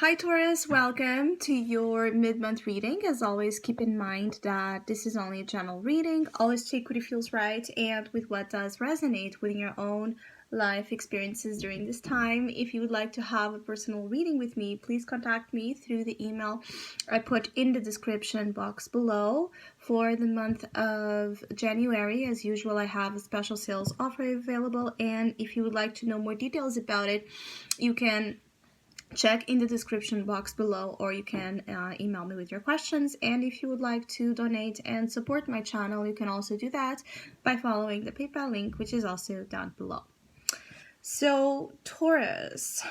Hi Taurus, welcome to your mid-month reading. As always, keep in mind that this is only a general reading. Always take what feels right and with what does resonate with your own life experiences during this time. If you would like to have a personal reading with me, please contact me through the email I put in the description box below. For the month of January, as usual, I have a special sales offer available, and if you would like to know more details about it, you can check in the description box below, or you can email me with your questions. And if you would like to donate and support my channel, you can also do that by following the PayPal link, which is also down below. So Taurus,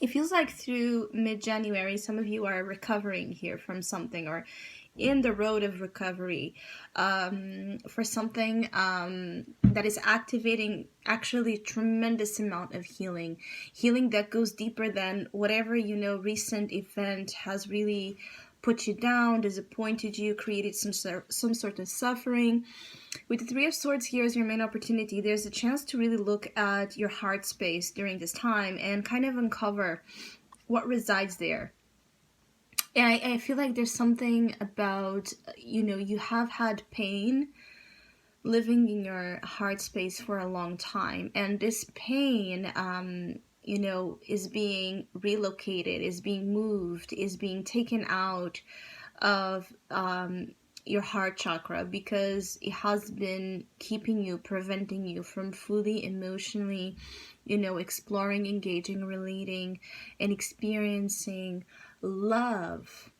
it feels like through mid-January some of you are recovering here from something, or in the road of recovery for something that is activating actually a tremendous amount of healing that goes deeper than whatever recent event has really put you down, disappointed you, created some sort of suffering. With the Three of Swords here as your main opportunity, there's a chance to really look at your heart space during this time and kind of uncover what resides there. And I feel like there's something about, you have had pain living in your heart space for a long time. And this pain, is being relocated, is being moved, is being taken out of your heart chakra, because it has been keeping you, preventing you from fully emotionally, exploring, engaging, relating, and experiencing love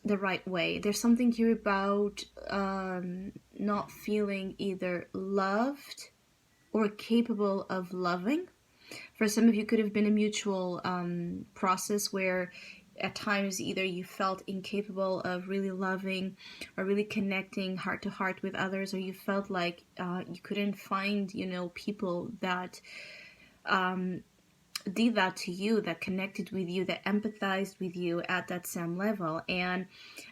the right way. There's something here about not feeling either loved or capable of loving. For some of you, could have been a mutual process where at times either you felt incapable of really loving or really connecting heart to heart with others, or you felt like you couldn't find people that did that to you, that connected with you, that empathized with you at that same level. And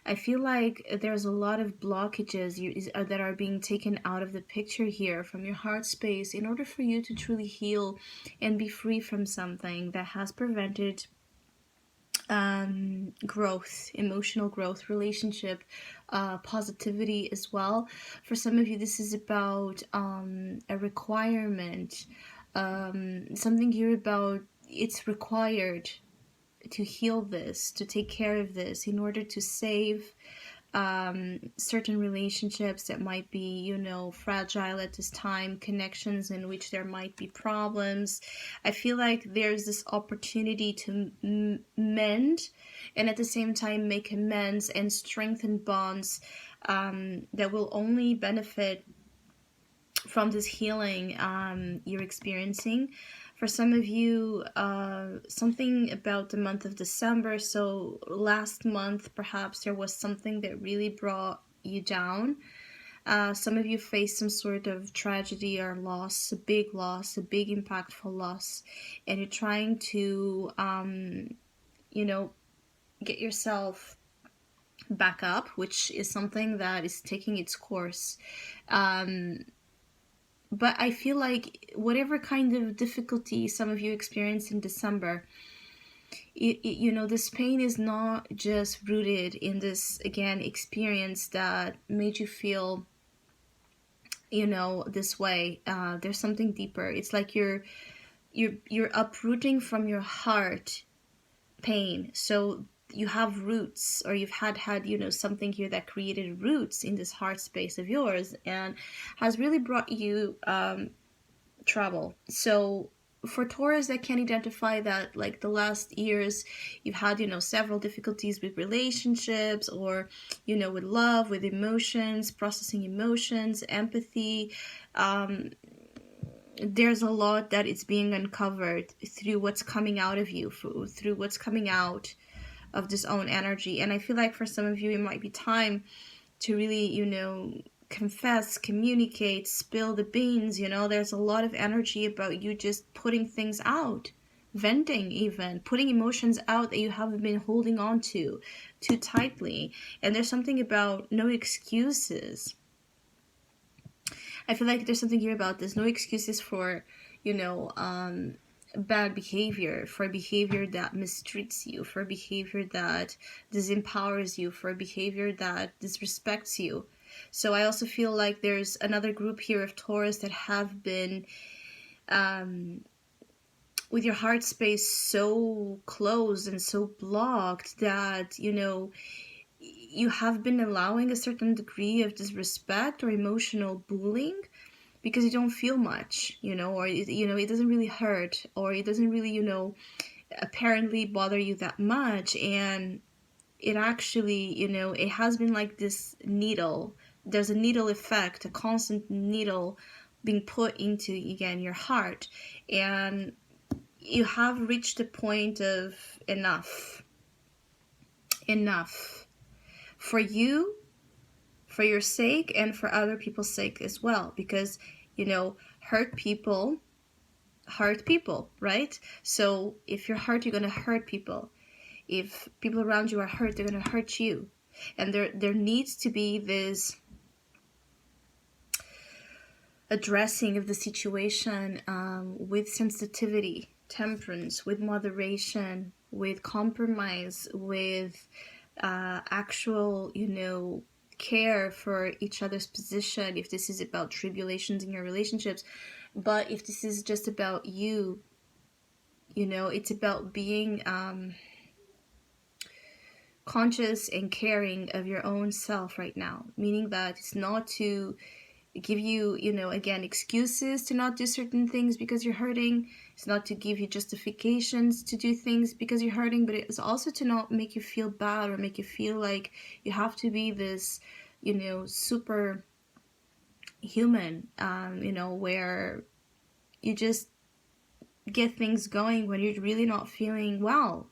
I feel like there's a lot of blockages that are being taken out of the picture here from your heart space in order for you to truly heal and be free from something that has prevented growth, emotional growth, relationship, positivity as well. For some of you, this is about a requirement, something here about it's required to heal this, to take care of this in order to save certain relationships that might be, fragile at this time, connections in which there might be problems. I feel like there's this opportunity to mend and at the same time make amends and strengthen bonds that will only benefit from this healing you're experiencing. For some of you, something about the month of December, so last month perhaps there was something that really brought you down. Some of you faced some sort of tragedy or loss, a big impactful loss, and you're trying to get yourself back up, which is something that is taking its course. But I feel like whatever kind of difficulty some of you experienced in December, this pain is not just rooted in this, again, experience that made you feel, this way. There's something deeper. It's like you're uprooting from your heart pain. So you have roots, or you've had something here that created roots in this heart space of yours and has really brought you trouble. So for Taurus that can identify that, like the last years you've had several difficulties with relationships, or with love, with emotions, processing emotions, empathy, there's a lot that is being uncovered through what's coming out of you, through what's coming out of this own energy. And I feel like for some of you, it might be time to really, confess, communicate, spill the beans. There's a lot of energy about you just putting things out, venting, even putting emotions out that you haven't been holding on to too tightly. And there's something about no excuses. I feel like there's something here about this, no excuses for, bad behavior, for behavior that mistreats you, for behavior that disempowers you, for behavior that disrespects you. So I also feel like there's another group here of Taurus that have been with your heart space so closed and so blocked that, you know, you have been allowing a certain degree of disrespect or emotional bullying because you don't feel much, you know, or, you know, it doesn't really hurt, or it doesn't really, you know, apparently bother you that much. And it actually, you know, it has been like this needle. There's a needle effect, a constant needle being put into, again, your heart. And you have reached a point of enough. Enough. For you, for your sake, and for other people's sake as well. Because, you know, hurt people, right? So if you're hurt, you're going to hurt people. If people around you are hurt, they're going to hurt you. And there needs to be this addressing of the situation with sensitivity, temperance, with moderation, with compromise, with actual, you know, care for each other's position, if this is about tribulations in your relationships. But if this is just about you, you know, it's about being conscious and caring of your own self right now. Meaning that it's not to give you, you know, again, excuses to not do certain things because you're hurting. It's not to give you justifications to do things because you're hurting, but it's also to not make you feel bad or make you feel like you have to be this, you know, super human, you know, where you just get things going when you're really not feeling well.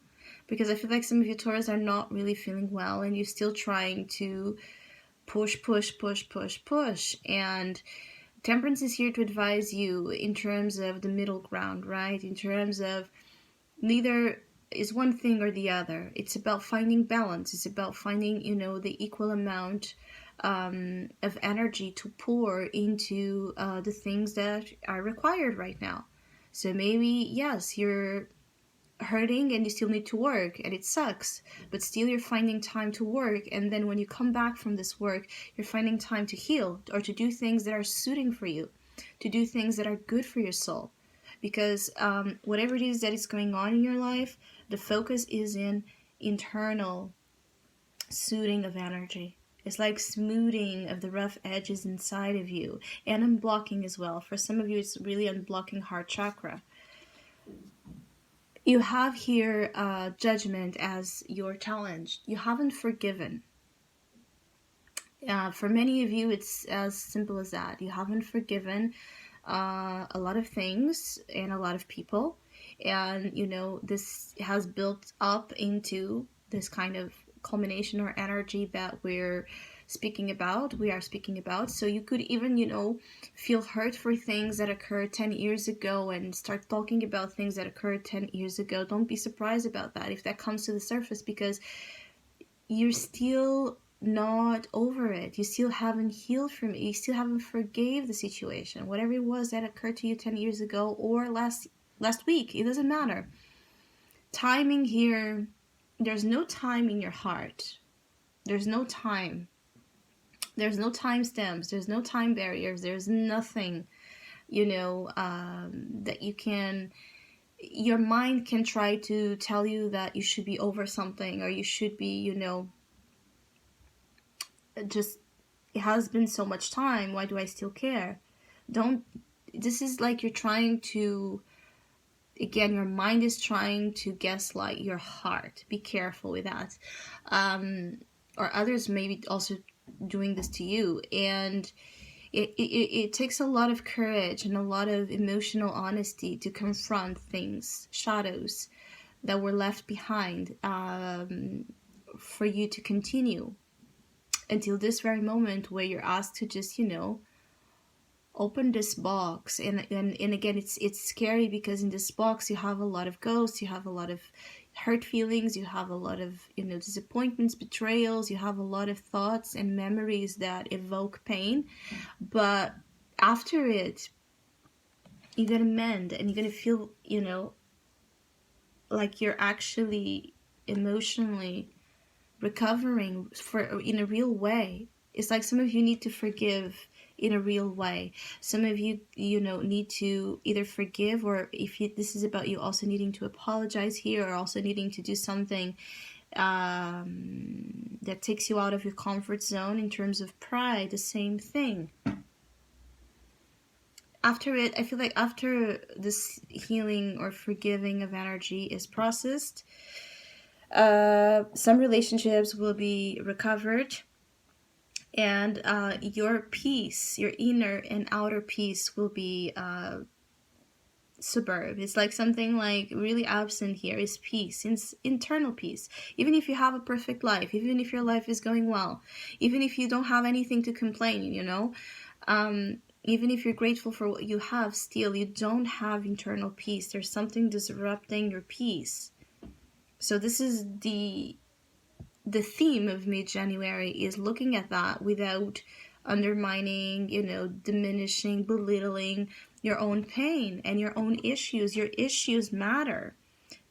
Because I feel like some of you Taurus are not really feeling well, and you're still trying to push. And Temperance is here to advise you in terms of the middle ground, right? In terms of neither is one thing or the other. It's about finding balance. It's about finding, you know, the equal amount of energy to pour into the things that are required right now. So maybe, yes, you're hurting and you still need to work and it sucks, but still you're finding time to work. And then when you come back from this work, you're finding time to heal or to do things that are suiting for you, to do things that are good for your soul. Because whatever it is that is going on in your life, the focus is in internal soothing of energy. It's like smoothing of the rough edges inside of you, and unblocking as well. For some of you, it's really unblocking heart chakra. You have here judgment as your challenge. You haven't forgiven. For many of you, it's as simple as that. You haven't forgiven a lot of things and a lot of people. And, you know, this has built up into this kind of culmination or energy that we are speaking about. So you could even, you know, feel hurt for things that occurred 10 years ago and start talking about things that occurred 10 years ago. Don't be surprised about that if that comes to the surface, because you're still not over it. You still haven't healed from it. You still haven't forgave the situation, whatever it was that occurred to you 10 years ago or last week. It doesn't matter. Timing here, there's no time in your heart. There's no time. There's no timestamps. There's no time barriers. There's nothing, you know, that you can... Your mind can try to tell you that you should be over something, or you should be, you know, just, it has been so much time, why do I still care? This is like you're trying to, again, your mind is trying to gaslight your heart. Be careful with that. Or others maybe also doing this to you. And it takes a lot of courage and a lot of emotional honesty to confront things, shadows that were left behind, for you to continue until this very moment where you're asked to just, you know, open this box. And again, it's scary because in this box you have a lot of ghosts, you have a lot of hurt feelings, you have a lot of, you know, disappointments, betrayals, you have a lot of thoughts and memories that evoke pain. But after it, you're gonna mend, and you're gonna feel, like you're actually emotionally recovering in a real way. It's like some of you need to forgive in a real way. Some of you, need to either forgive, or if this is about you also needing to apologize here, or also needing to do something that takes you out of your comfort zone in terms of pride, the same thing. After it, I feel like after this healing or forgiving of energy is processed, some relationships will be recovered, and your peace, your inner and outer peace, will be superb. It's like something like really absent here is peace, internal peace. Even if you have a perfect life, even if your life is going well, even if you don't have anything to complain, even if you're grateful for what you have, still you don't have internal peace. There's something disrupting your peace. So this is the theme of mid-January, is looking at that without undermining, diminishing, belittling your own pain and your own issues. Your issues matter.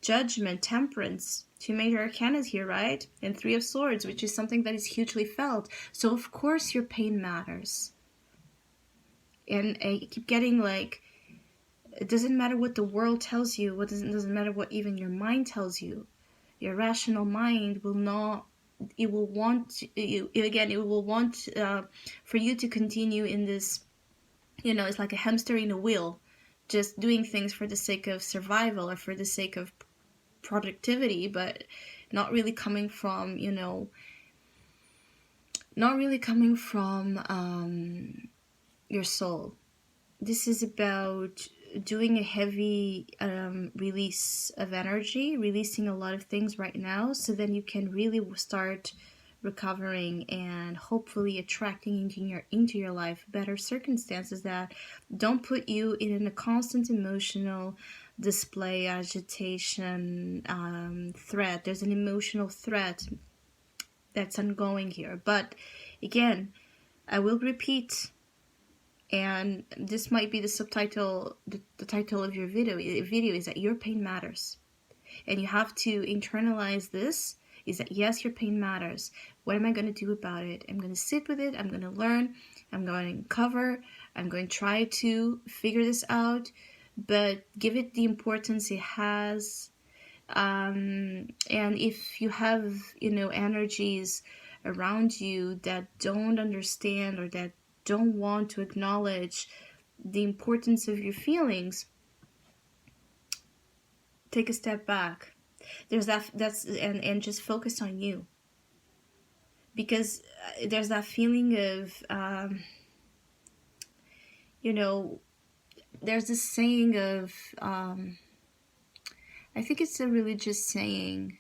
Judgment, temperance, 2 major arcanas here, right? And 3 of Swords, which is something that is hugely felt. So of course your pain matters. And I keep getting like, it doesn't matter what the world tells you. Doesn't matter what even your mind tells you. Your rational mind will not. It will want you again. It will want for you to continue in this. It's like a hamster in a wheel, just doing things for the sake of survival or for the sake of productivity, but not really coming from. Not really coming from your soul. This is about doing a heavy release of energy, releasing a lot of things right now, so then you can really start recovering and hopefully attracting into your life better circumstances that don't put you in a constant emotional display, agitation, threat. There's an emotional threat that's ongoing here. But again, I will repeat, and this might be the subtitle, the title of your video is that your pain matters. And you have to internalize this, is that yes, your pain matters. What am I going to do about it? I'm going to sit with it. I'm going to learn. I'm going to uncover. I'm going to try to figure this out, but give it the importance it has. And if you have, energies around you that don't understand or that don't want to acknowledge the importance of your feelings, take a step back. And just focus on you, because there's that feeling of there's this saying of I think it's a religious saying,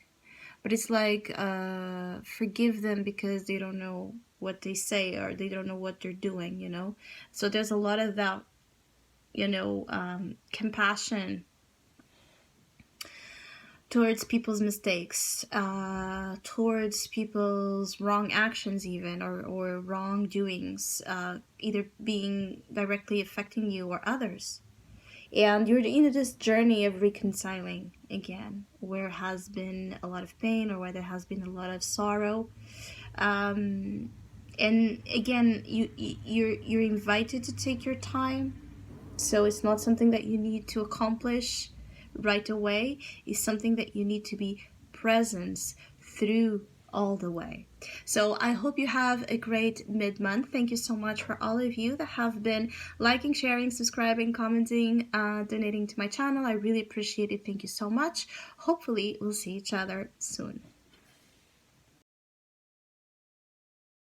but it's like forgive them because they don't know what they say, or they don't know what they're doing, so there's a lot of that, compassion towards people's mistakes, towards people's wrong actions even, or wrongdoings, either being directly affecting you or others. And you're in this journey of reconciling again, where has been a lot of pain or where there has been a lot of sorrow. And again, you're invited to take your time. So it's not something that you need to accomplish right away. It's something that you need to be present through all the way. So I hope you have a great mid-month. Thank you so much for all of you that have been liking, sharing, subscribing, commenting, donating to my channel. I really appreciate it. Thank you so much. Hopefully we'll see each other soon.